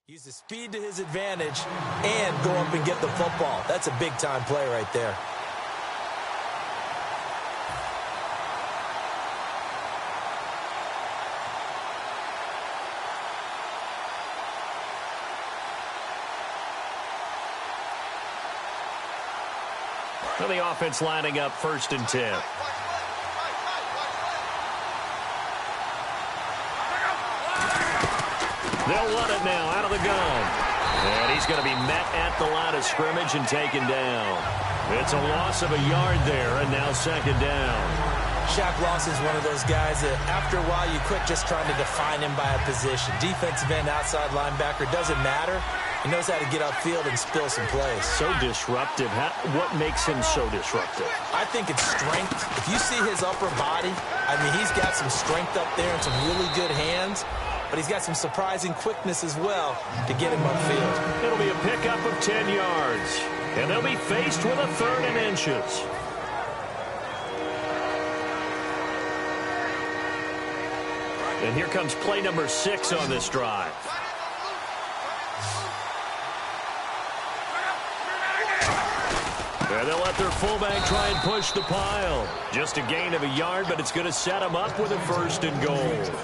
Use the speed to his advantage and go up and get the football. That's a big-time play right there. So the offense lining up 1st and 10. They'll run it now out of the gun. And he's going to be met at the line of scrimmage and taken down. It's a loss of a yard there, and now 2nd down. Shaq Lawson's one of those guys that after a while you quit just trying to define him by a position. Defensive end, outside linebacker, doesn't matter. He knows how to get upfield and spill some plays. So disruptive. What makes him so disruptive? I think it's strength. If you see his upper body, I mean, he's got some strength up there and some really good hands. But he's got some surprising quickness as well to get him upfield. It'll be a pickup of 10 yards. And they'll be faced with a 3rd and inches. And here comes play number 6 on this drive. And they'll let their fullback try and push the pile. Just a gain of a yard, but it's going to set them up with a 1st and goal.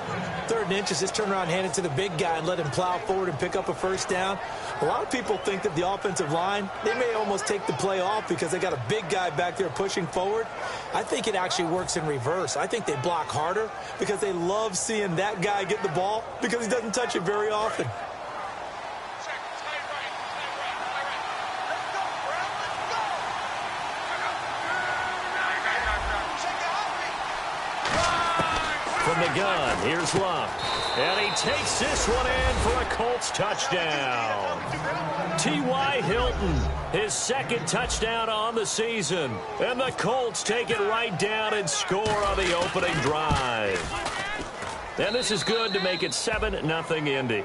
3rd and inches, just turn around and hand it to the big guy and let him plow forward and pick up a 1st down. A lot of people think that the offensive line, they may almost take the play off because they got a big guy back there pushing forward. I think it actually works in reverse. I think they block harder because they love seeing that guy get the ball because he doesn't touch it very often. From the gun, here's Luck. And he takes this one in for a Colts touchdown. T.Y. Hilton, his 2nd touchdown on the season. And the Colts take it right down and score on the opening drive. And this is good to make it 7-0 Indy.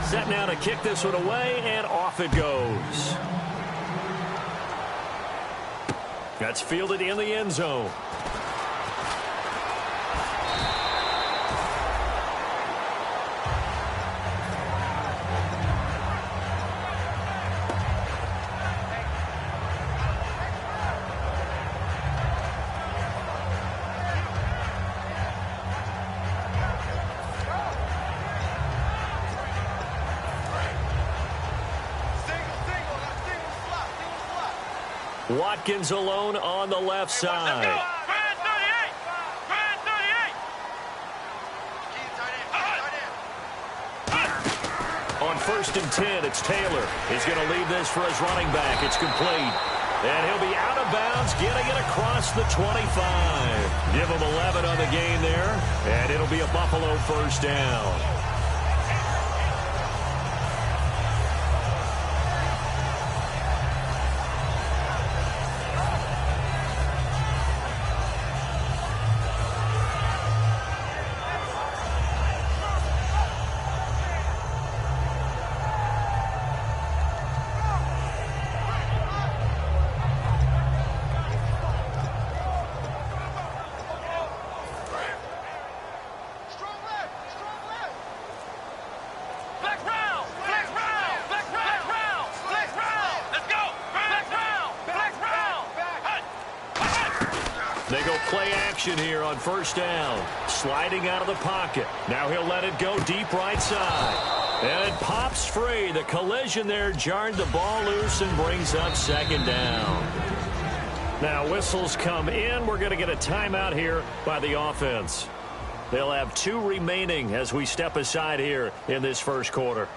Set now to kick this one away, and off it goes. That's fielded in the end zone. Watkins alone on the left side. On 1st and 10, it's Taylor. He's going to leave this for his running back. It's complete. And he'll be out of bounds, getting it across the 25. Give him 11 on the game there, and it'll be a Buffalo 1st down. They go play action here on 1st down. Sliding out of the pocket. Now he'll let it go deep right side. And it pops free. The collision there jarred the ball loose and brings up 2nd down. Now whistles come in. We're going to get a timeout here by the offense. They'll have 2 remaining as we step aside here in this 1st quarter.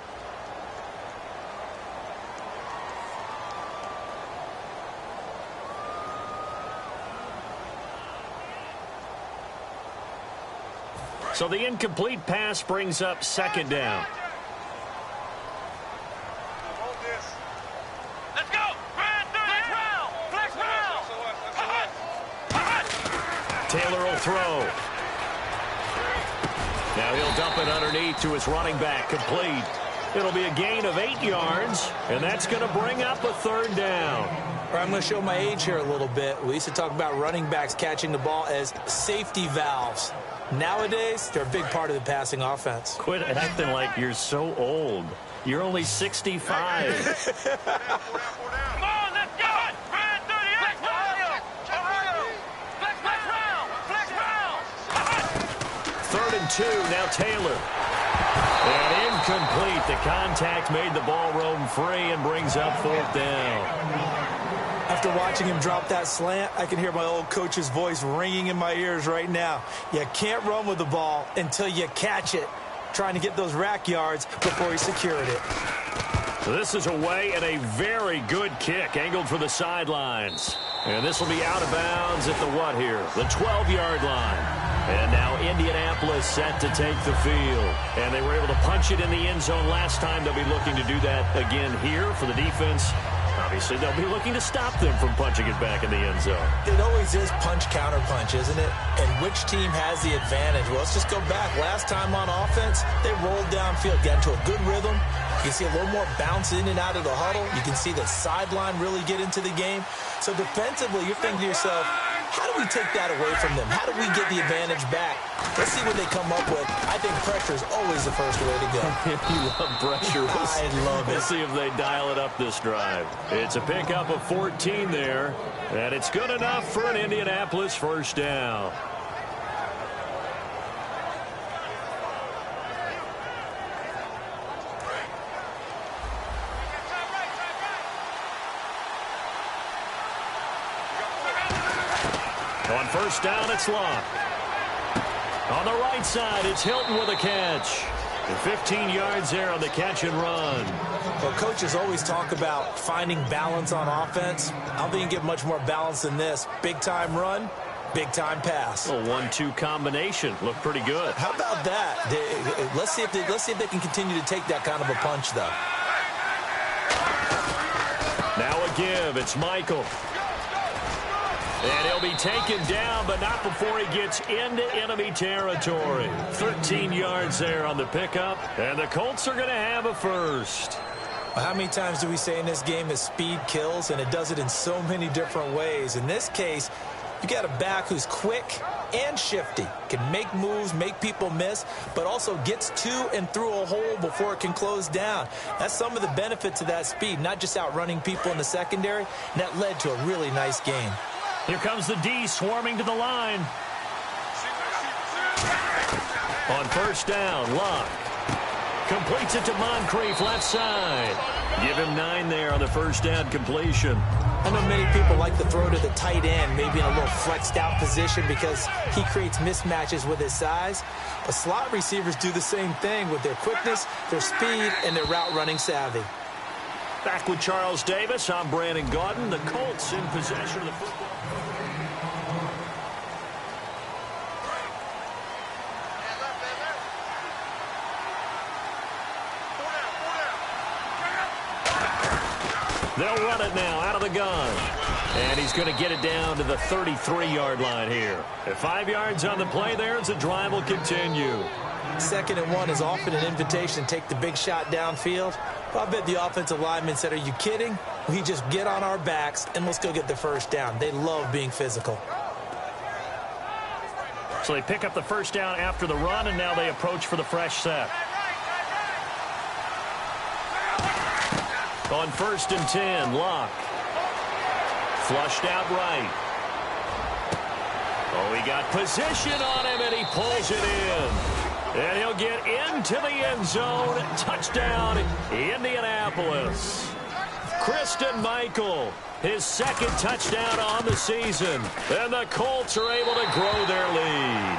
So the incomplete pass brings up 2nd down. Let's go. Flex round. Taylor will throw. Now he'll dump it underneath to his running back. Complete. It'll be a gain of 8 yards, and that's going to bring up a 3rd down. I'm going to show my age here a little bit. We used to talk about running backs catching the ball as safety valves. Nowadays, they're a big part of the passing offense. Quit acting like you're so old. You're only 65. Come on, let's go! Man 38! Flex round! Flex round! 3rd and 2, now Taylor. And incomplete. The contact made the ball roam free and brings up 4th down. After watching him drop that slant, I can hear my old coach's voice ringing in my ears right now. You can't run with the ball until you catch it. Trying to get those rack yards before he secured it. This is away and a very good kick angled for the sidelines. And this will be out of bounds at the what here? The 12-yard line. And now Indianapolis set to take the field. And they were able to punch it in the end zone last time. They'll be looking to do that again here for the defense. Obviously, they'll be looking to stop them from punching it back in the end zone. It always is punch-counter-punch, isn't it? And which team has the advantage? Well, let's just go back. Last time on offense, they rolled downfield, got into a good rhythm. You can see a little more bounce in and out of the huddle. You can see the sideline really get into the game. So defensively, you're thinking to yourself, how do we take that away from them? How do we get the advantage back? Let's see what they come up with. I think pressure is always the first way to go. You love pressure. I love it. Let's see if they dial it up this drive. It's a pickup of 14 there, and it's good enough for an Indianapolis 1st down. On 1st down, it's Locke. On the right side, it's Hilton with a catch. And 15 yards there on the catch and run. Well, coaches always talk about finding balance on offense. I don't think you get much more balance than this. Big-time run, big-time pass. A 1-2 combination. Looked pretty good. How about that? Let's see if they can continue to take that kind of a punch, though. Now a give. It's Michael. And he'll be taken down, but not before he gets into enemy territory. 13 yards there on the pickup, and the Colts are going to have a 1st. Well, how many times do we say in this game that speed kills, and it does it in so many different ways? In this case, you got a back who's quick and shifty, can make moves, make people miss, but also gets to and through a hole before it can close down. That's some of the benefits of that speed, not just outrunning people in the secondary, and that led to a really nice game. Here comes the D swarming to the line. On 1st down, Locke completes it to Moncrief left side. Give him 9 there on the 1st down completion. I know many people like to throw to the tight end, maybe in a little flexed out position because he creates mismatches with his size. But slot receivers do the same thing with their quickness, their speed, and their route running savvy. Back with Charles Davis, I'm Brandon Gaudin. The Colts in possession of the football. They'll run it now out of the gun. And he's going to get it down to the 33-yard line here. At 5 yards on the play there, as the drive will continue. 2nd and 1 is often an invitation to take the big shot downfield. Well, I bet the offensive lineman said, are you kidding? We just get on our backs and let's go get the 1st down. They love being physical. So they pick up the 1st down after the run, and now they approach for the fresh set. On 1st and 10, Locke. Flushed out right. Oh, he got position on him, and he pulls it in. And he'll get into the end zone. Touchdown, Indianapolis. Christian Michael, his 2nd touchdown on the season. And the Colts are able to grow their lead.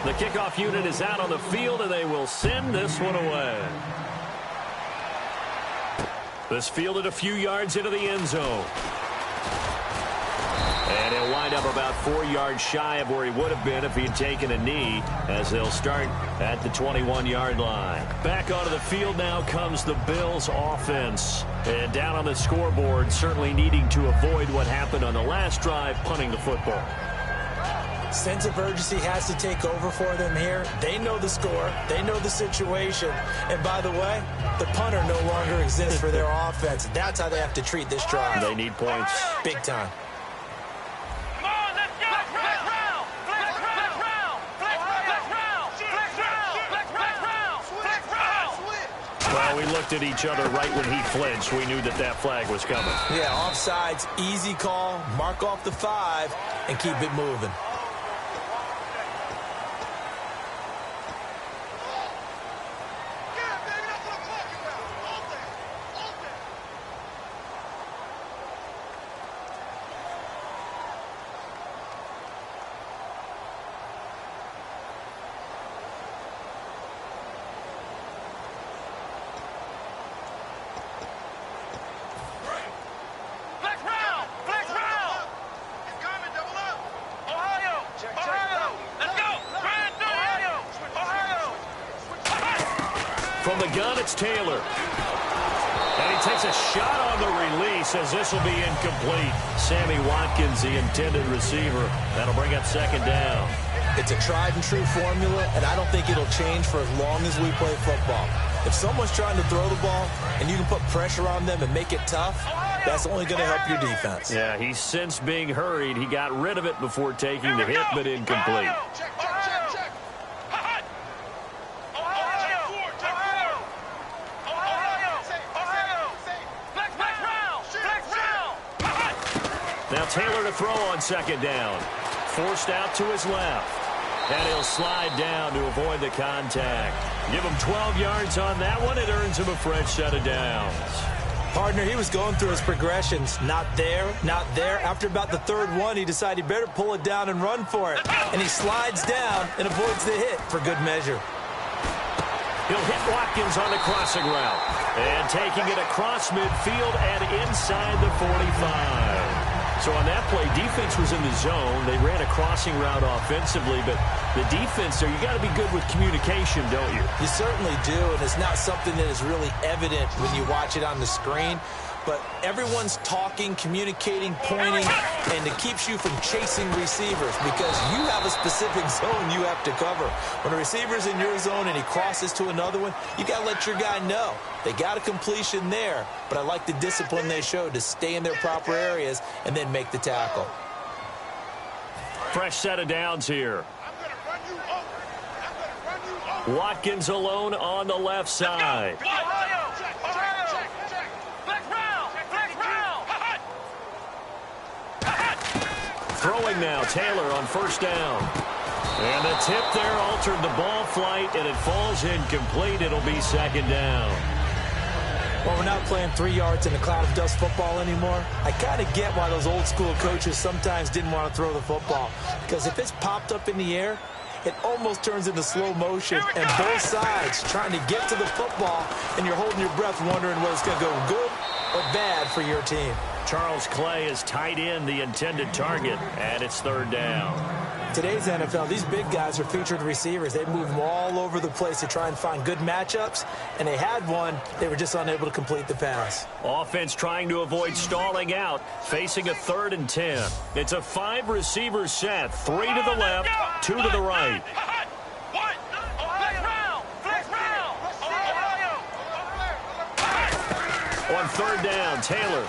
The kickoff unit is out on the field, and they will send this one away. This fielded a few yards into the end zone. And he'll wind up about 4 yards shy of where he would have been if he had taken a knee, as they'll start at the 21-yard line. Back onto the field now comes the Bills offense. And down on the scoreboard, certainly needing to avoid what happened on the last drive, punting the football. Sense of urgency has to take over for them here. They know the score. They know the situation. And by the way, the punter no longer exists for their offense. That's how they have to treat this drive. They need points. Big time. Come on, let's go. Flex round. Flex round. Flex round. Flex round. Flex round. Flex round. Well, we looked at each other right when he flinched. We knew that that flag was coming. Yeah, offsides, easy call. Mark off the 5 and keep it moving. From the gun, it's Taylor. And he takes a shot on the release as this will be incomplete. Sammy Watkins, the intended receiver. That'll bring up second down. It's a tried-and-true formula, and I don't think it'll change for as long as we play football. If someone's trying to throw the ball and you can put pressure on them and make it tough, that's only going to help your defense. Yeah, he's since being hurried. He got rid of it before taking the hit, but incomplete. Now Taylor to throw on second down. Forced out to his left. And he'll slide down to avoid the contact. Give him 12 yards on that one. It earns him a fresh set of downs. Partner, he was going through his progressions. Not there, not there. After about the third one, he decided he better pull it down and run for it. And he slides down and avoids the hit for good measure. He'll hit Watkins on the crossing route. And taking it across midfield and inside the 45. So on that play, defense was in the zone. They ran a crossing route offensively, but the defense there, you got to be good with communication, don't you? You certainly do, and it's not something that is really evident when you watch it on the screen. But everyone's talking, communicating, pointing, and it keeps you from chasing receivers because you have a specific zone you have to cover. When a receiver's in your zone and he crosses to another one, you got to let your guy know. They got a completion there, but I like the discipline they showed to stay in their proper areas and then make the tackle. Fresh set of downs here. Watkins alone on the left side. Throwing now, Taylor on first down. And the tip there altered the ball flight, and it falls incomplete. It'll be second down. Well, we're not playing 3 yards in a cloud of dust football anymore. I kind of get why those old school coaches sometimes didn't want to throw the football. Because if it's popped up in the air, it almost turns into slow motion. And both sides trying to get to the football, and you're holding your breath wondering whether it's going to go good or bad for your team. Charles Clay is tight in the intended target, and it's third down. Today's NFL, these big guys are featured receivers. They move them all over the place to try and find good matchups, and they had one. They were just unable to complete the pass. Offense trying to avoid stalling out, facing a 3rd and 10. It's a 5-receiver set, 3 to the left, 2 to the right. On third down, Taylor.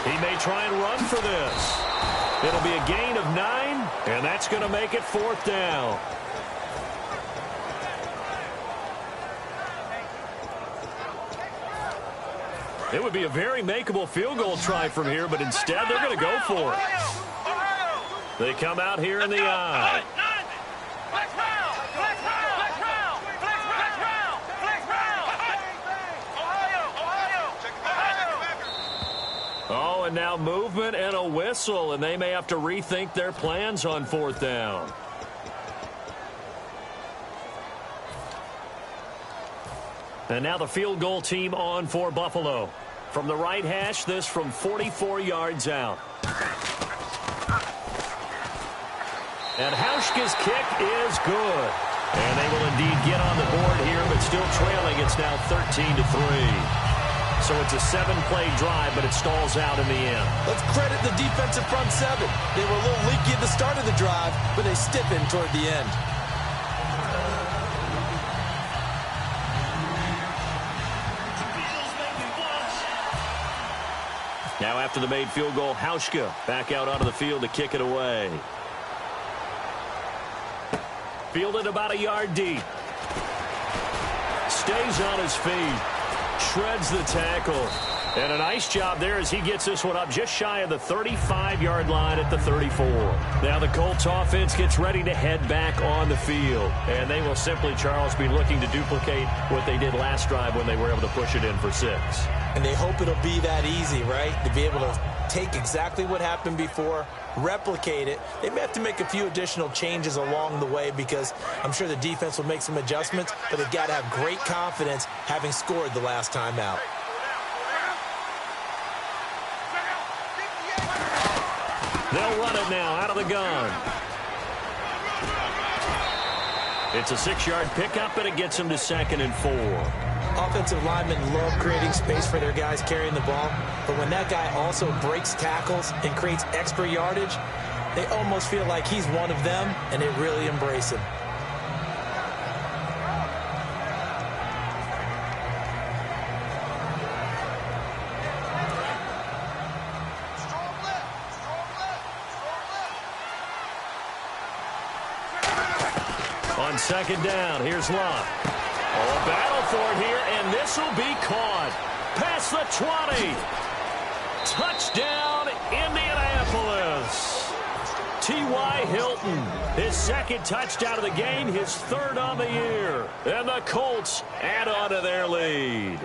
He may try and run for this. It'll be a gain of 9, and that's going to make it 4th down. It would be a very makeable field goal try from here, but instead they're going to go for it. They come out here in the I. Oh, and now movement and a whistle, and they may have to rethink their plans on 4th down. And now the field goal team on for Buffalo. From the right hash, this from 44 yards out. And Hauschka's kick is good. And they will indeed get on the board here, but still trailing. It's now 13-3. So it's a 7-play drive, but it stalls out in the end. Let's credit the defensive front seven. They were a little leaky at the start of the drive, but they stiffened toward the end. Now after the made field goal, Hauschka back out onto the field to kick it away. Fielded about a yard deep. Stays on his feet. Shreds the tackle. And a nice job there as he gets this one up just shy of the 35-yard line at the 34. Now the Colts offense gets ready to head back on the field. And they will simply, Charles, be looking to duplicate what they did last drive when they were able to push it in for 6. And they hope it'll be that easy, right? To be able to take exactly what happened before, replicate it. They may have to make a few additional changes along the way because I'm sure the defense will make some adjustments, but they've got to have great confidence having scored the last time out. They'll run it now out of the gun. It's a 6-yard pickup, and it them to 2nd and 4. Offensive linemen love creating space for their guys carrying the ball, but when that guy also breaks tackles and creates extra yardage, they almost feel like he's one of them, and they really embrace him. On 2nd down, here's Locke. Oh, battle for it here, and this will be caught. Past the 20. Touchdown, Indianapolis. T.Y. Hilton, his 2nd touchdown of the game, his 3rd on the year. And the Colts add on to their lead.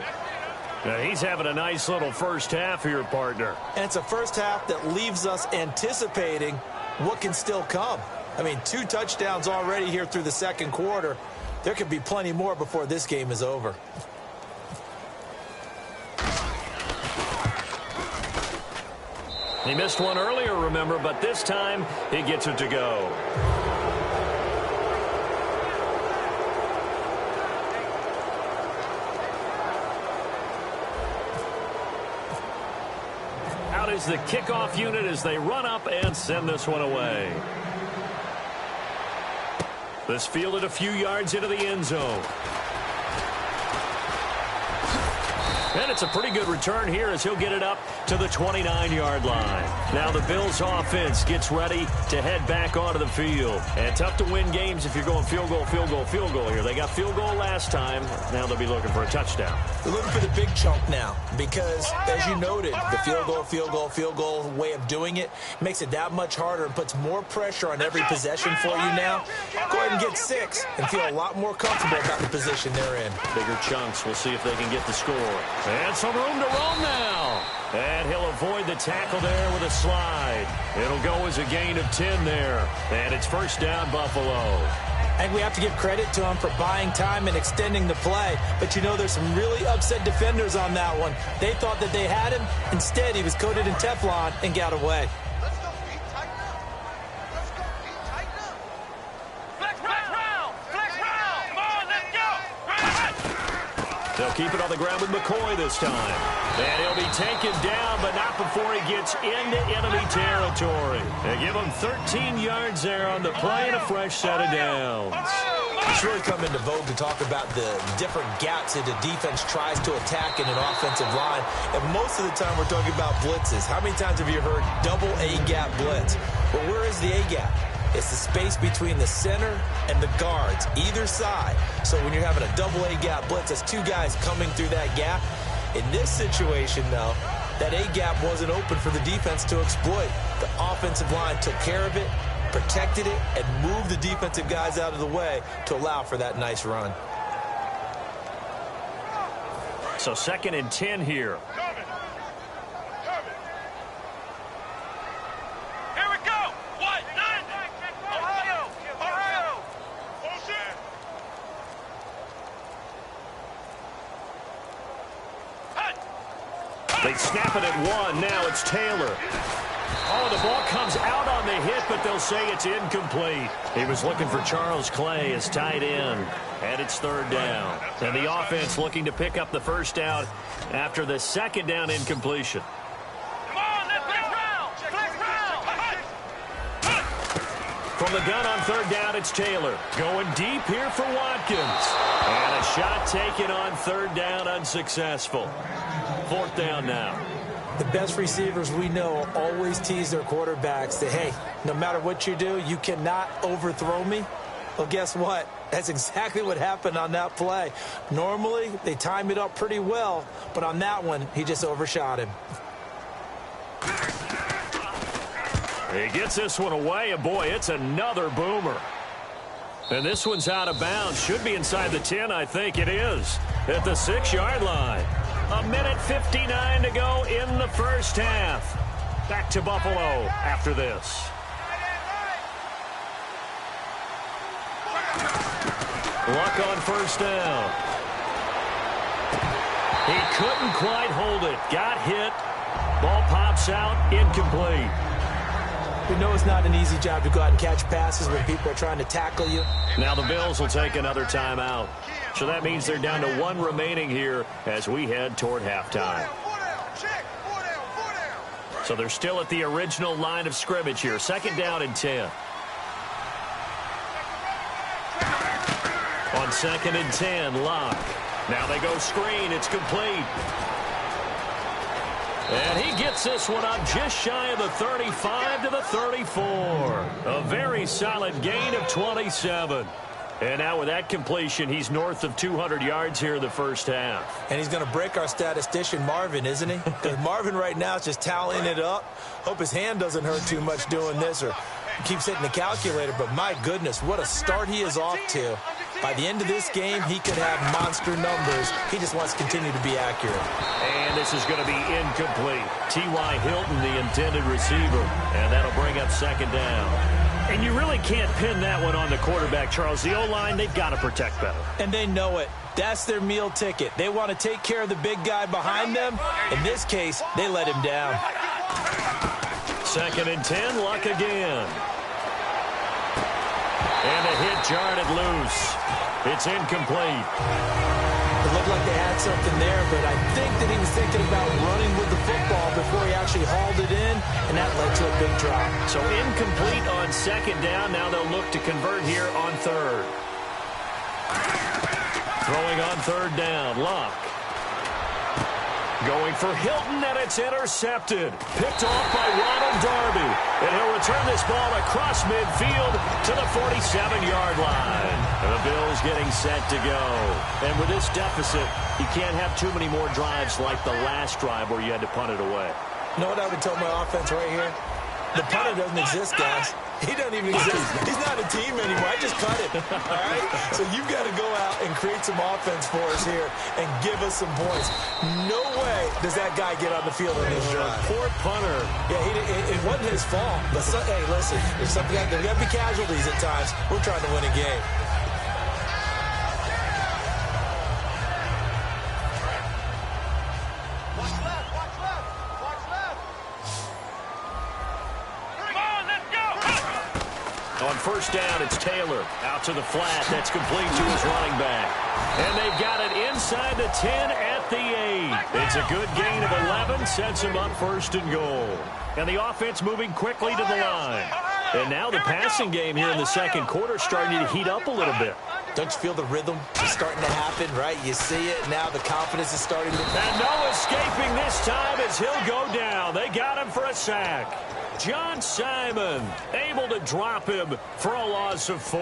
Now, he's having a nice little first half here, partner. And it's a first half that leaves us anticipating what can still come. I mean, 2 touchdowns already here through the 2nd quarter. There could be plenty more before this game is over. He missed one earlier, remember, but this time he gets it to go. Out is the kickoff unit as they run up and send this one away. This fielded a few yards into the end zone. And it's a pretty good return here as he'll get it up to the 29-yard line. Now the Bills offense gets ready to head back onto the field. And tough to win games if you're going field goal, field goal, field goal here. They got field goal last time. Now they'll be looking for a touchdown. They're looking for the big chunk now because, as you noted, the field goal, field goal, field goal way of doing it makes it that much harder and puts more pressure on every possession for you now. Go ahead and get 6 and feel a lot more comfortable about the position they're in. Bigger chunks. We'll see if they can get the score. And some room to roam now. And he'll avoid the tackle there with a slide. It'll go as a gain of 10 there. And it's first down, Buffalo. And we have to give credit to him for buying time and extending the play. But, you know, there's some really upset defenders on that one. They thought that they had him. Instead, he was coated in Teflon and got away. Let's go, Pete. Tighten up. Let's go, Pete. Tighten up. Flex round. Flex round. Come on, let's go. They'll keep it on the ground with McCoy this time. And he'll be taken down, but not before he gets into enemy territory. They give him 13 yards there on the play and a fresh set of downs. It's really come into vogue to talk about the different gaps that the defense tries to attack in an offensive line. And most of the time we're talking about blitzes. How many times have you heard double A-gap blitz? Well, where is the A-gap? It's the space between the center and the guards, either side. So when you're having a double A-gap blitz, that's 2 guys coming through that gap. In this situation, though, that A-gap wasn't open for the defense to exploit. The offensive line took care of it, protected it, and moved the defensive guys out of the way to allow for that nice run. So 2nd and 10 here. Here we go. What? Ohio. Ohio. Bullshit. They snap it at 1. Now it's Taylor. Oh, the ball comes out on the hit, but they'll say it's incomplete. He was looking for Charles Clay as tight end, and it's third down. And the offense looking to pick up the first down after the second down incompletion. Come on, let's flex round. Flex round. From the gun on third down, it's Taylor. Going deep here for Watkins. And a shot taken on third down, unsuccessful. Fourth down now. The best receivers we know always tease their quarterbacks that, hey, no matter what you do, you cannot overthrow me. Well, guess what? That's exactly what happened on that play. Normally, they time it up pretty well, but on that one, he just overshot him. He gets this one away, and boy, it's another boomer. And this one's out of bounds. Should be inside the 10, I think it is, at the 6-yard line. A minute 59 to go in the first half. Back to Buffalo after this. Luck on first down. He couldn't quite hold it. Got hit. Ball pops out. Incomplete. We know it's not an easy job to go out and catch passes when people are trying to tackle you. Now the Bills will take another timeout. So that means they're down to one remaining here as we head toward halftime. So they're still at the original line of scrimmage here. Second down and 10. On second and 10, Locke. Now they go screen. It's complete. And he gets this one up just shy of the 35 to the 34. A very solid gain of 27. And now with that completion, he's north of 200 yards here in the first half. And he's going to break our statistician, Marvin, isn't he? Because Marvin right now is just tallying it up. Hope his hand doesn't hurt too much doing this or keeps hitting the calculator. But my goodness, what a start he is off to. By the end of this game, he could have monster numbers. He just wants to continue to be accurate. And this is going to be incomplete. T.Y. Hilton, the intended receiver. And that'll bring up second down. And you really can't pin that one on the quarterback, Charles. The O-line, they've got to protect better. And they know it. That's their meal ticket. They want to take care of the big guy behind them. In this case, they let him down. Second and 10, Luck again. And a hit jarred it loose. It's incomplete. It looked like they had something there, but I think that he was thinking about running with the football before he actually hauled it in, and that led to a big drop. So incomplete on second down. Now they'll look to convert here on third. Throwing on third down, Luck. Going for Hilton, and it's intercepted. Picked off by Ronald Darby. And he'll return this ball across midfield to the 47-yard line. And the Bills getting set to go. And with this deficit, you can't have too many more drives like the last drive where you had to punt it away. You know what I would tell my offense right here? The punter doesn't exist, guys. He doesn't even exist. He's not a team anymore. I just cut it. All right? So you've got to go out and create some offense for us here and give us some points. No way does that guy get on the field on this drive. Poor punter. Yeah, it wasn't his fault. But hey, listen, there's something there's got to be casualties at times. We're trying to win a game. On first down, it's Taylor. Out to the flat. That's complete to his running back. And they've got it inside the 10 at the 8. It's a good gain of 11. Sets him up first and goal. And the offense moving quickly to the line. And now the passing game here in the second quarter starting to heat up a little bit. Don't you feel the rhythm starting to happen, right? You see it. Now the confidence is starting to... And no escaping this time as he'll go down. They got him for a sack. John Simon able to drop him for a loss of 4.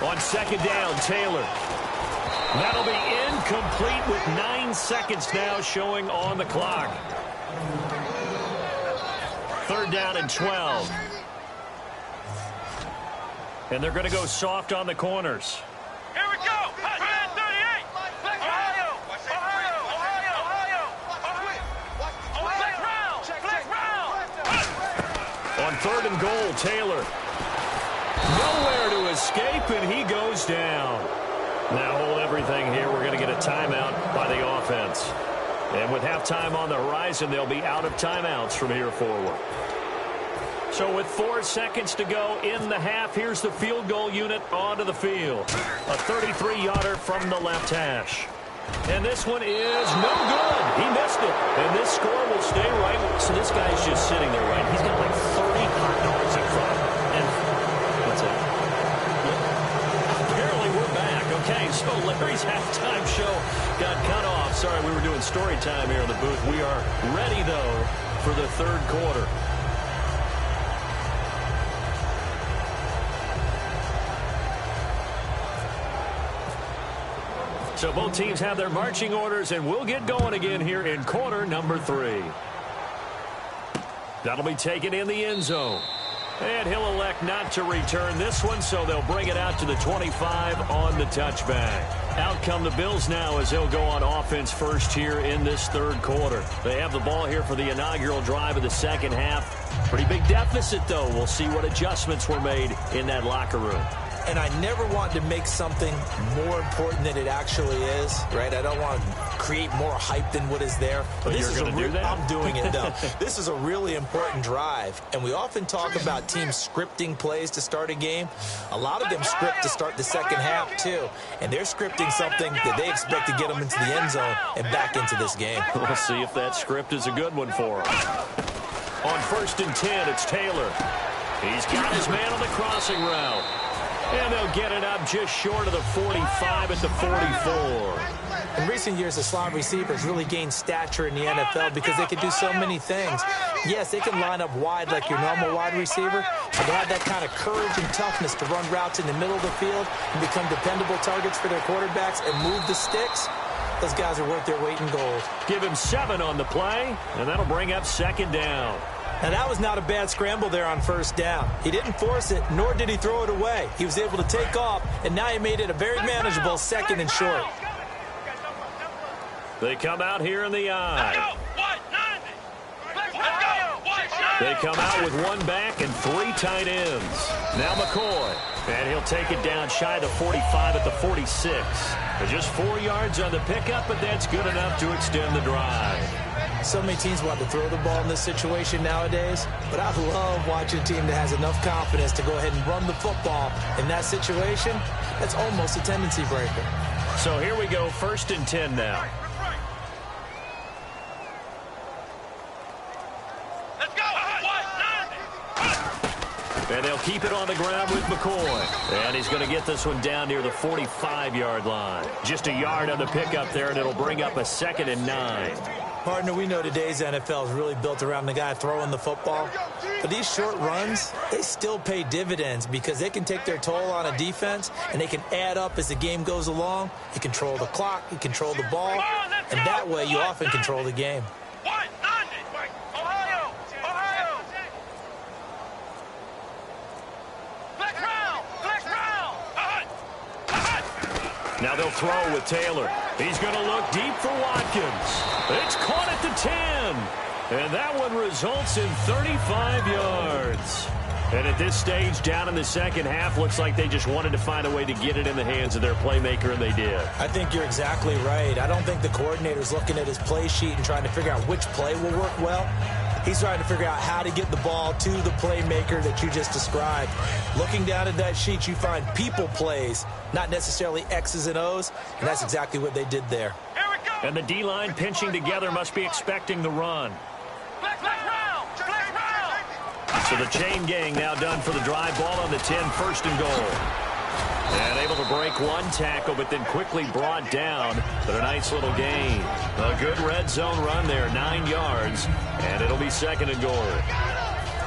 On second down, Taylor. That'll be incomplete with 9 seconds now showing on the clock. Third down and 12. And they're going to go soft on the corners. Here we go. 38. Ohio. Flex round. On third and goal, Taylor. Nowhere to his escape, and he goes down. Now hold everything here. We're going to get a timeout by the offense. And with halftime on the horizon, they'll be out of timeouts from here forward. So with 4 seconds to go in the half, here's the field goal unit onto the field. A 33-yarder from the left hash. And this one is no good. He missed it. And this score will stay right. So this guy's just sitting there, right? He's got like 30 hot dogs in front of him. And what's that? Apparently we're back. Okay, so Larry's halftime show got cut off. Sorry, we were doing story time here in the booth. We are ready, though, for the third quarter. So both teams have their marching orders, and we'll get going again here in quarter number 3. That'll be taken in the end zone. And he'll elect not to return this one, so they'll bring it out to the 25 on the touchback. Out come the Bills now as they'll go on offense first here in this third quarter. They have the ball here for the inaugural drive of the second half. Pretty big deficit, though. We'll see what adjustments were made in that locker room. And I never want to make something more important than it actually is, right? I don't want to create more hype than what is there. But you're going to do that? I'm doing it, though. This is a really important drive. And we often talk about teams scripting plays to start a game. A lot of them script to start the second half, too. And they're scripting something that they expect to get them into the end zone and back into this game. We'll see if that script is a good one for them. On 1st and 10, it's Taylor. He's got his man on the crossing route. And they'll get it up just short of the 45 at the 44. In recent years, the slot receivers really gained stature in the NFL because they can do so many things. Yes, they can line up wide like your normal wide receiver, but they have that kind of courage and toughness to run routes in the middle of the field and become dependable targets for their quarterbacks and move the sticks. Those guys are worth their weight in gold. Give him 7 on the play, and that'll bring up 2nd down. Now, that was not a bad scramble there on 1st down. He didn't force it, nor did he throw it away. He was able to take off, and now he made it a very manageable 2nd and short. They come out here in the eye. They come out with 1 back and 3 tight ends. Now McCoy. And he'll take it down shy of the 45 at the 46. Just 4 yards on the pickup, but that's good enough to extend the drive. So many teams want to throw the ball in this situation nowadays, but I love watching a team that has enough confidence to go ahead and run the football. In that situation, that's almost a tendency breaker. So here we go, 1st and 10 now. Let's go! And they'll keep it on the ground with McCoy. And he's going to get this one down near the 45-yard line. Just a yard on the pickup there, and it'll bring up a 2nd and 9. Partner, we know today's NFL is really built around the guy throwing the football. But these short runs, they still pay dividends because they can take their toll on a defense, and they can add up as the game goes along. You control the clock, you control the ball, and that way you often control the game. Now they'll throw with Taylor. He's going to look deep for Watkins. It's caught at the 10. And that one results in 35 yards. And at this stage, down in the second half, looks like they just wanted to find a way to get it in the hands of their playmaker, and they did. I think you're exactly right. I don't think the coordinator's looking at his play sheet and trying to figure out which play will work well. He's trying to figure out how to get the ball to the playmaker that you just described. Looking down at that sheet, you find people plays, not necessarily X's and O's, and that's exactly what they did there. And the D-line pinching together must be expecting the run. So the chain gang now done for the drive. Ball on the 10, 1st and goal. And able to break 1 tackle, but then quickly brought down. But a nice little gain. A good red zone run there, 9 yards. And it'll be 2nd and goal.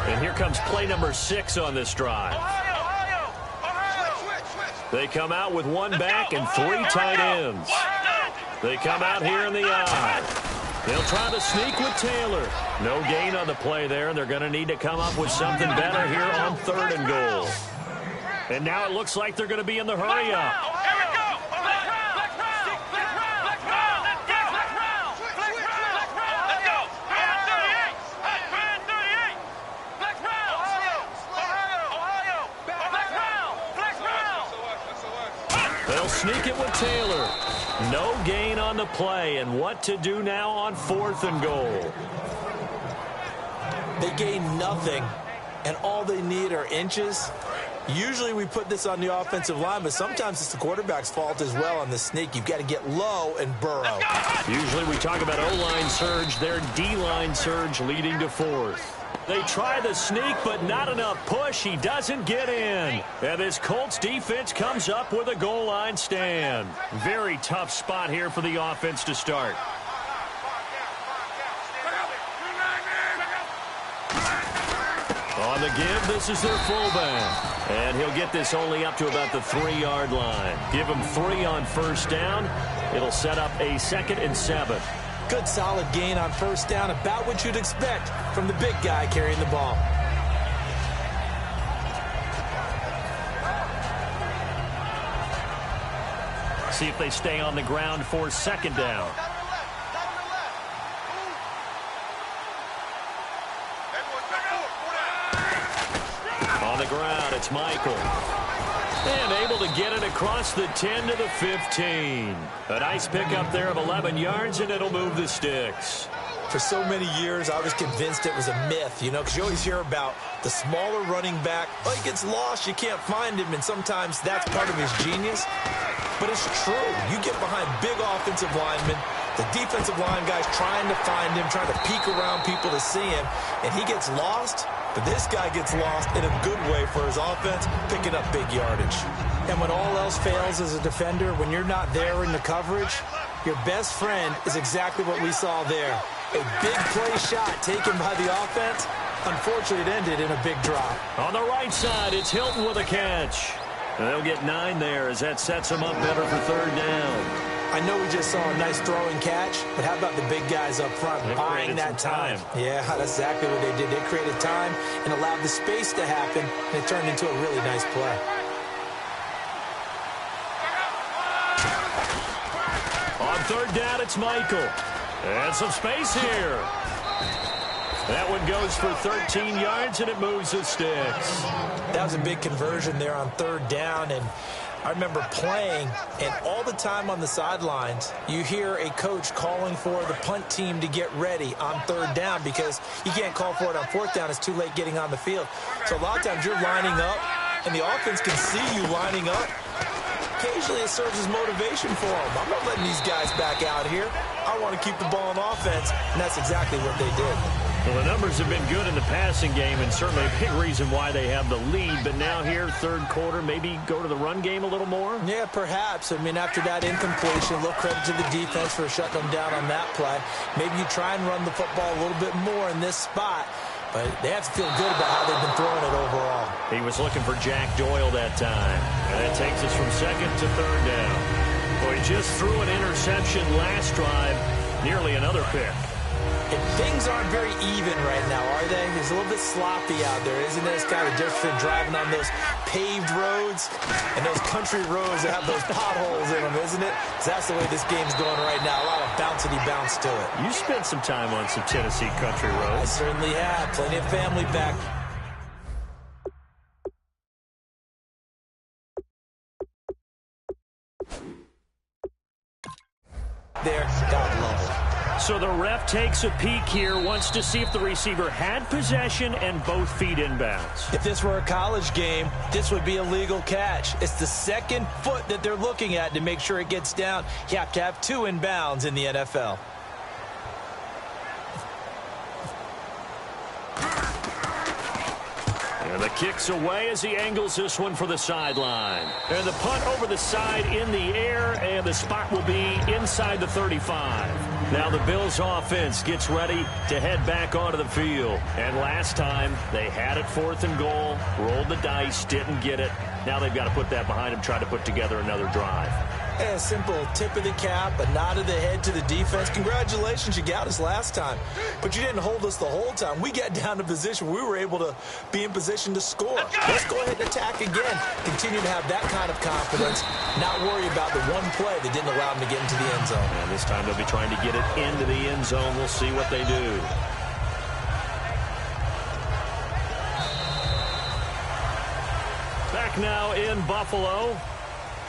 And here comes play number 6 on this drive. They come out with 1 back and 3 tight ends. They come out here in the eye. They'll try to sneak with Taylor. No gain on the play there, and they're going to need to come up with something better here on 3rd and goal. And now it looks like they're going to be in the hurry-up. sneak it with Taylor. No gain on the play, and what to do now on 4th and goal. They gain nothing, and all they need are inches. Usually we put this on the offensive line, but sometimes it's the quarterback's fault as well on the sneak. You've got to get low and burrow. Usually we talk about O-line surge, their D-line surge leading to 4th. They try the sneak, but not enough push. He doesn't get in. And this Colts defense comes up with a goal line stand. Very tough spot here for the offense to start. On the give, this is their fullback. And he'll get this only up to about the 3-yard line. Give him 3 on 1st down. It'll set up a 2nd and 7. Good solid gain on 1st down, about what you'd expect from the big guy carrying the ball. See if they stay on the ground for 2nd down. On the ground, it's Michael. And able to get it across the 10 to the 15. A nice pickup there of 11 yards, and it'll move the sticks. For so many years, I was convinced it was a myth, because you always hear about the smaller running back. Oh, he gets lost, you can't find him, and sometimes that's part of his genius. But it's true. You get behind big offensive linemen, the defensive line guy's trying to find him, trying to peek around people to see him, and he gets lost. But this guy gets lost in a good way for his offense, picking up big yardage. And when all else fails as a defender, when you're not there in the coverage, your best friend is exactly what we saw there. A big play shot taken by the offense. Unfortunately, it ended in a big drop. On the right side, it's Hilton with a catch. And they'll get 9 there as that sets them up better for 3rd down. I know we just saw a nice throwing catch, but how about the big guys up front buying that time? Yeah, that's exactly what they did. They created time and allowed the space to happen, and it turned into a really nice play. On 3rd down, it's Michael. And some space here. That one goes for 13 yards, and it moves the sticks. That was a big conversion there on 3rd down, and I remember playing, and all the time on the sidelines, you hear a coach calling for the punt team to get ready on 3rd down because you can't call for it on 4th down. It's too late getting on the field. So a lot of times you're lining up, and the offense can see you lining up. Occasionally it serves as motivation for them. I'm not letting these guys back out here. I want to keep the ball on offense, and that's exactly what they did. Well, the numbers have been good in the passing game, and certainly a big reason why they have the lead. But now here, 3rd quarter, maybe go to the run game a little more? Yeah, perhaps. I mean, after that incompletion, a little credit to the defense for shutting them down on that play. Maybe you try and run the football a little bit more in this spot. But they have to feel good about how they've been throwing it overall. He was looking for Jack Doyle that time. And that takes us from 2nd to 3rd down. Well, he just threw an interception last drive, nearly another pick. And things aren't very even right now, are they? It's a little bit sloppy out there, isn't it? It's kind of different driving on those paved roads and those country roads that have those potholes in them, isn't it? 'Cause that's the way this game's going right now. A lot of bouncy bounce to it. You spent some time on some Tennessee country roads. I certainly have. Plenty of family back. There, God love it. So the ref takes a peek here, wants to see if the receiver had possession and both feet inbounds. If this were a college game, this would be a legal catch. It's the 2nd foot that they're looking at to make sure it gets down. You have to have 2 inbounds in the NFL. And the kick's away as he angles this one for the sideline. And the punt over the side in the air, and the spot will be inside the 35. Now the Bills offense gets ready to head back onto the field. And last time, they had it 4th and goal, rolled the dice, didn't get it. Now they've got to put that behind them, try to put together another drive. A simple tip of the cap, a nod of the head to the defense. Congratulations, you got us last time. But you didn't hold us the whole time. We got down to position. We were able to be in position to score. Let's go ahead and attack again. Continue to have that kind of confidence. Not worry about the one play that didn't allow them to get into the end zone. And this time they'll be trying to get it into the end zone. We'll see what they do. Back now in Buffalo.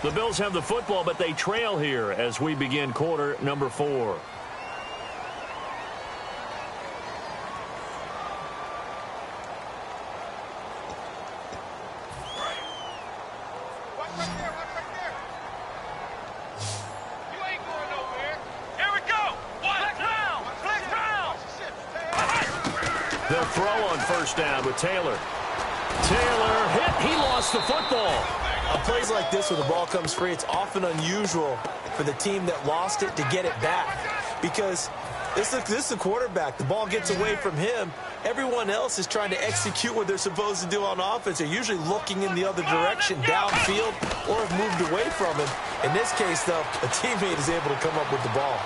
The Bills have the football, but they trail here as we begin quarter number 4. They'll throw on first down with Taylor. Taylor hit. He lost the football. On plays like this where the ball comes free, it's often unusual for the team that lost it to get it back. Because this is the quarterback. The ball gets away from him. Everyone else is trying to execute what they're supposed to do on offense. They're usually looking in the other direction, downfield, or have moved away from him. In this case, though, a teammate is able to come up with the ball.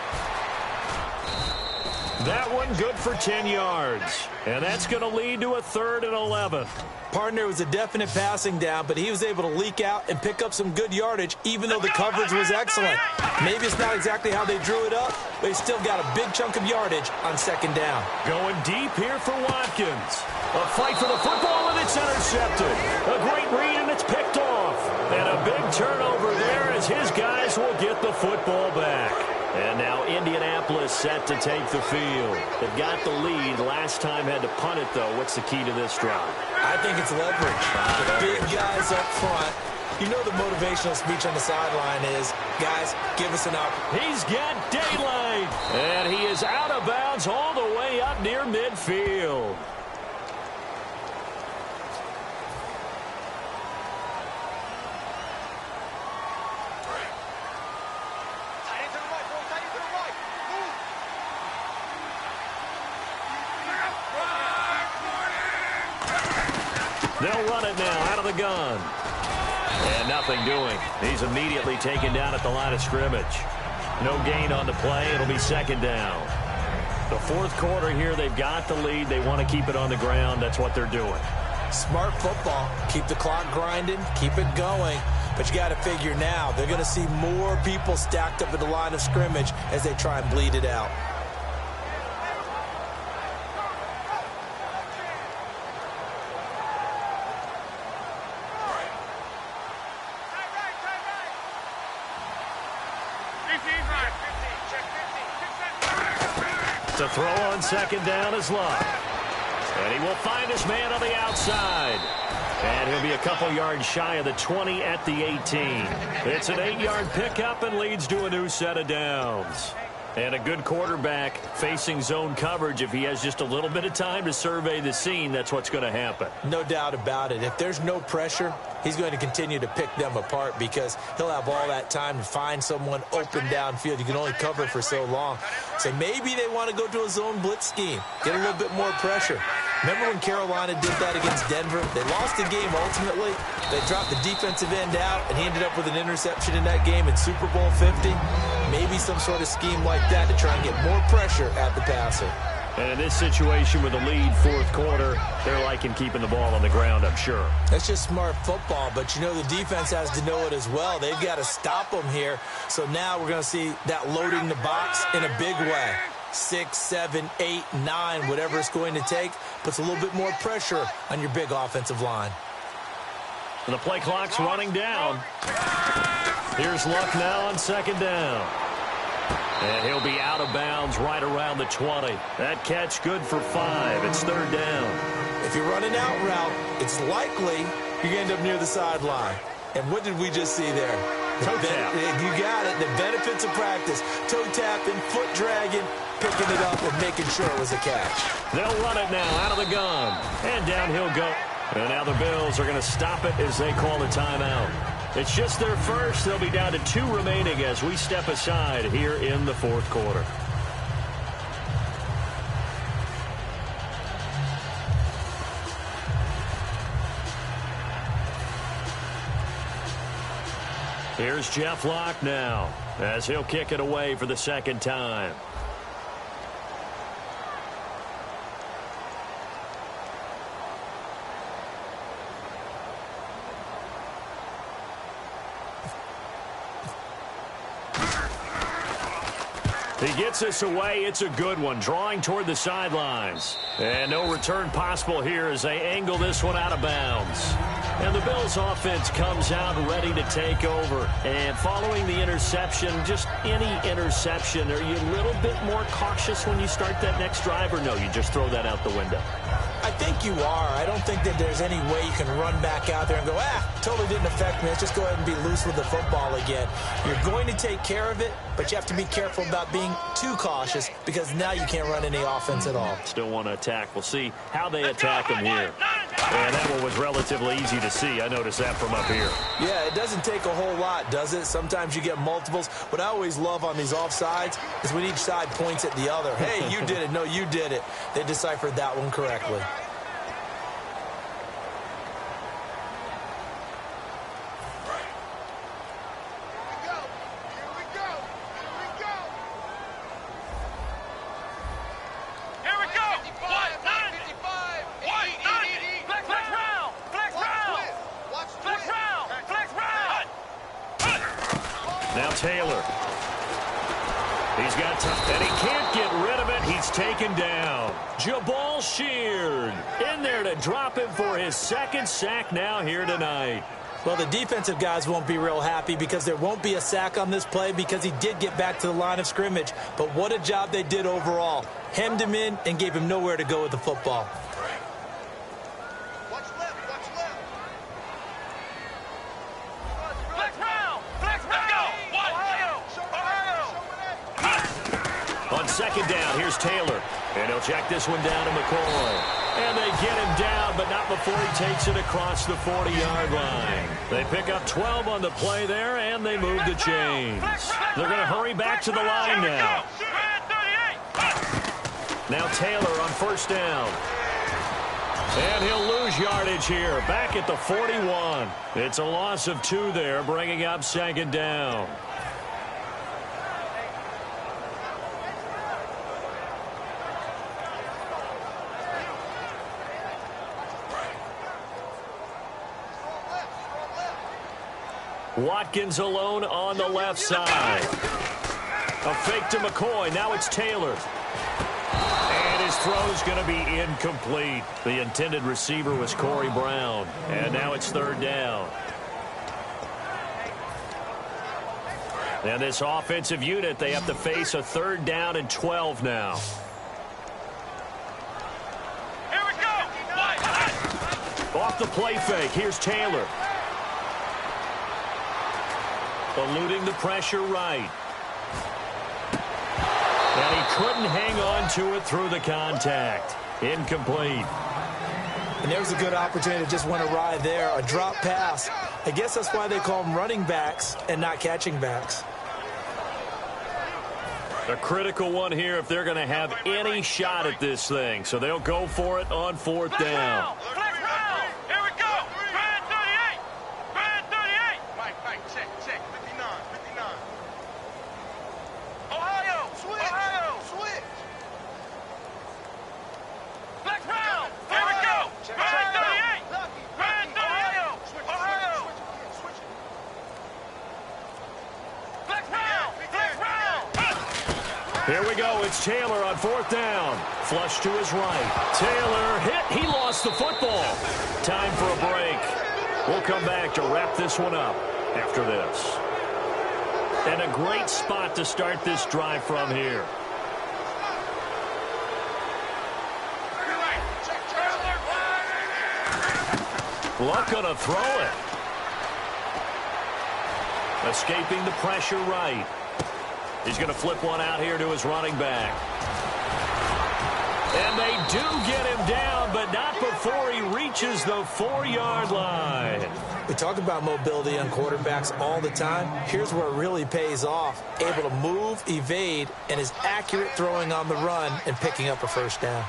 That one good for 10 yards. And that's going to lead to a 3rd and 11. Partner was a definite passing down, but he was able to leak out and pick up some good yardage, even though the coverage was excellent. Maybe it's not exactly how they drew it up, but he still got a big chunk of yardage on second down. Going deep here for Watkins. A fight for the football, and it's intercepted. A great read, and it's picked off. And a big turnover there as his guys will get the football back. And now Indianapolis set to take the field. They've got the lead. Last time had to punt it, though. What's the key to this drive? I think it's leverage. The big guys up front. You know the motivational speech on the sideline is, guys, give us an opportunity. He's got daylight. And he is out of bounds all the way up near midfield. They'll run it now out of the gun. And nothing doing. He's immediately taken down at the line of scrimmage. No gain on the play. It'll be second down. The fourth quarter here, they've got the lead. They want to keep it on the ground. That's what they're doing. Smart football. Keep the clock grinding. Keep it going. But you got to figure now, they're going to see more people stacked up at the line of scrimmage as they try and bleed it out. To throw on second down is Love. And he will find his man on the outside. And he'll be a couple yards shy of the 20 at the 18. It's an 8-yard pickup and leads to a new set of downs. And a good quarterback facing zone coverage. If he has just a little bit of time to survey the scene, that's what's going to happen. No doubt about it. If there's no pressure, he's going to continue to pick them apart because he'll have all that time to find someone open downfield. You can only cover for so long. So maybe they want to go to a zone blitz scheme, get a little bit more pressure. Remember when Carolina did that against Denver? They lost the game ultimately. They dropped the defensive end out, and he ended up with an interception in that game in Super Bowl 50. Maybe some sort of scheme like that to try and get more pressure at the passer. And in this situation with the lead fourth quarter, they're liking keeping the ball on the ground, I'm sure. That's just smart football, but you know the defense has to know it as well. They've got to stop them here. So now we're going to see that loading the box in a big way. 6, 7, 8, 9, whatever it's going to take, puts a little bit more pressure on your big offensive line. And the play clock's running down. Here's Luck now on second down. And he'll be out of bounds right around the 20. That catch good for 5. It's third down. If you run an out route, it's likely you're going to end up near the sideline. And what did we just see there? Toe tap. You got it. The benefits of practice. Toe tapping, foot dragging, picking it up and making sure it was a catch. They'll run it now out of the gun. And down he'll go. And now the Bills are going to stop it as they call a timeout. It's just their first. They'll be down to 2 remaining as we step aside here in the fourth quarter. Here's Jeff Locke now as he'll kick it away for the second time. He gets this away. It's a good one, drawing toward the sidelines. And no return possible here as they angle this one out of bounds. And the Bills offense comes out ready to take over. And following the interception, just any interception, are you a little bit more cautious when you start that next drive, or no, you just throw that out the window? I think you are. I don't think that there's any way you can run back out there and go, totally didn't affect me. Let's just go ahead and be loose with the football again. You're going to take care of it, but you have to be careful about being too cautious because now you can't run any offense at all. Still want to attack. We'll see how they attack him here. And that one was relatively easy to see. I noticed that from up here. Yeah, it doesn't take a whole lot, does it? Sometimes you get multiples. What I always love on these offsides is when each side points at the other. Hey, you did it. No, you did it. They deciphered that one correctly. Now Taylor. He's got time, and he can't get rid of it. He's taken down. Jabal Sheard in there to drop him for his second sack now here tonight. Well, the defensive guys won't be real happy because there won't be a sack on this play because he did get back to the line of scrimmage. But what a job they did overall. Hemmed him in and gave him nowhere to go with the football. Second down, here's Taylor. And he'll check this one down to McCoy. And they get him down, but not before he takes it across the 40-yard line. They pick up 12 on the play there, and they move the chains. They're going to hurry back to the line now. Now Taylor on first down. And he'll lose yardage here, back at the 41. It's a loss of 2 there, bringing up second down. Watkins alone on the left side. A fake to McCoy. Now it's Taylor. And his throw's going to be incomplete. The intended receiver was Corey Brown. And now it's third down. And this offensive unit, they have to face a third down and 12 now. Here we go. Off the play fake. Here's Taylor. Eluding the pressure right. And he couldn't hang on to it through the contact. Incomplete. And there's a good opportunity to just win a ride there. A drop pass. I guess that's why they call them running backs and not catching backs. A critical one here if they're going to have any shot at this thing. So they'll go for it on fourth down. Here we go. Grand 38. Grand 38. Mike, check. 59. Ohio. Switch. Flex round. Here we go. Grand 38. Grand 38. Ohio. Flex round. Here we go. It's Taylor on fourth down. Flush to his right. Taylor hit. He lost the football. Time for a break. We'll come back to wrap this one up after this. And a great spot to start this drive from here. Luck gonna throw it. Escaping the pressure right. He's going to flip one out here to his running back. And they do get him down, but not before he reaches the 4-yard line. We talk about mobility on quarterbacks all the time. Here's where it really pays off. Able to move, evade, and is accurate throwing on the run and picking up a first down.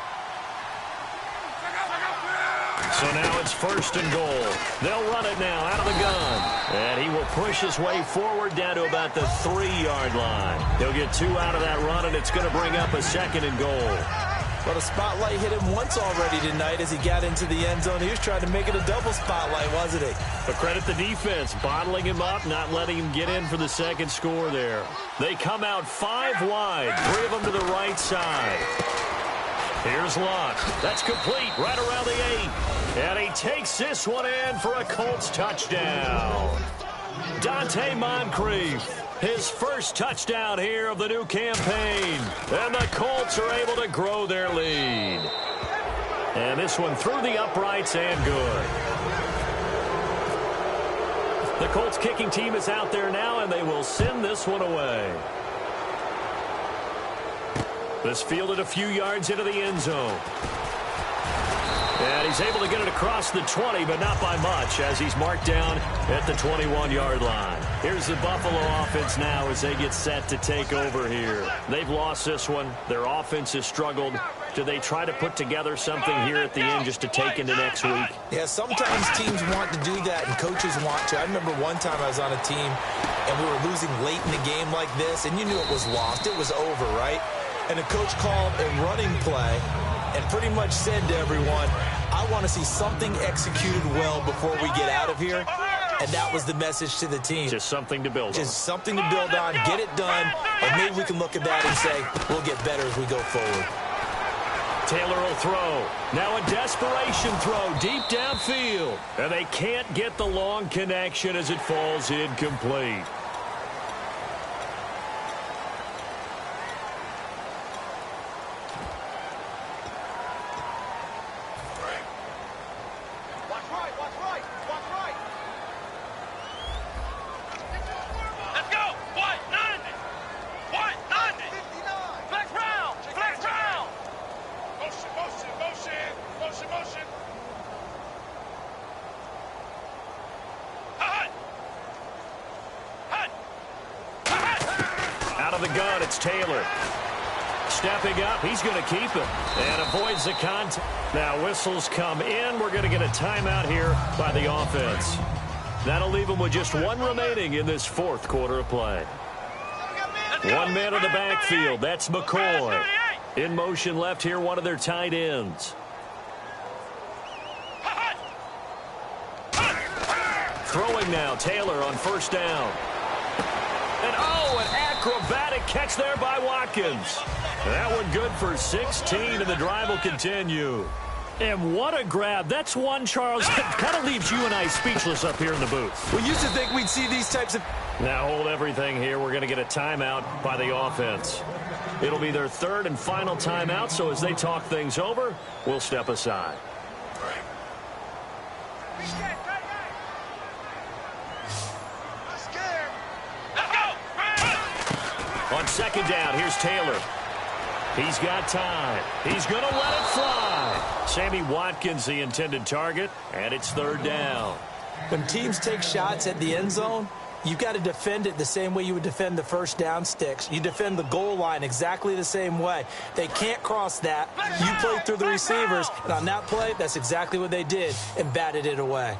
So now it's first and goal. They'll run it now out of the gun. And he will push his way forward down to about the 3-yard line. He'll get 2 out of that run, and it's going to bring up a second and goal. Well, the spotlight hit him once already tonight as he got into the end zone. He was trying to make it a double spotlight, wasn't he? But credit the defense, bottling him up, not letting him get in for the second score there. They come out 5 wide, 3 of them to the right side. Here's Luck. That's complete right around the 8. And he takes this one in for a Colts touchdown. Dante Moncrief, his first touchdown here of the new campaign. And the Colts are able to grow their lead. And this one through the uprights and good. The Colts kicking team is out there now, and they will send this one away. This fielded a few yards into the end zone. And he's able to get it across the 20, but not by much, as he's marked down at the 21-yard line. Here's the Buffalo offense now as they get set to take over here. They've lost this one. Their offense has struggled. Do they try to put together something here at the end just to take into next week? Yeah, sometimes teams want to do that and coaches want to. I remember one time I was on a team and we were losing late in the game like this, and you knew it was lost. It was over, right? And the coach called a running play and pretty much said to everyone, I want to see something executed well before we get out of here. And that was the message to the team. Just something to build on. Just something to build on, get it done, and maybe we can look at that and say, we'll get better as we go forward. Taylor will throw. Now a desperation throw deep downfield. And they can't get the long connection as it falls incomplete. The gun, it's Taylor. Stepping up, he's going to keep it and avoids the contact. Now whistles come in. We're going to get a timeout here by the offense. That'll leave them with just one remaining in this fourth quarter of play. One man in the backfield. That's McCoy. In motion left here, one of their tight ends. Throwing now, Taylor on first down. And an acrobatic catch there by Watkins. That one good for 16, and the drive will continue. And what a grab. That's one, Charles, that kind of leaves you and I speechless up here in the booth. We used to think we'd see these types of... Now hold everything here. We're going to get a timeout by the offense. It'll be their third and final timeout, so as they talk things over, we'll step aside. On second down, here's Taylor. He's got time. He's going to let it fly. Sammy Watkins, the intended target, and it's third down. When teams take shots at the end zone, you've got to defend it the same way you would defend the first down sticks. You defend the goal line exactly the same way. They can't cross that. You play through the receivers, and on that play, that's exactly what they did and batted it away.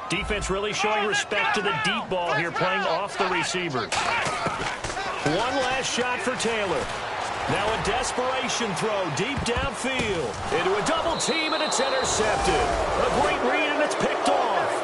Defense really showing respect to the deep ball here, playing off the receivers. One last shot for Taylor. Now a desperation throw deep downfield into a double team, and it's intercepted. A great read, and it's picked off.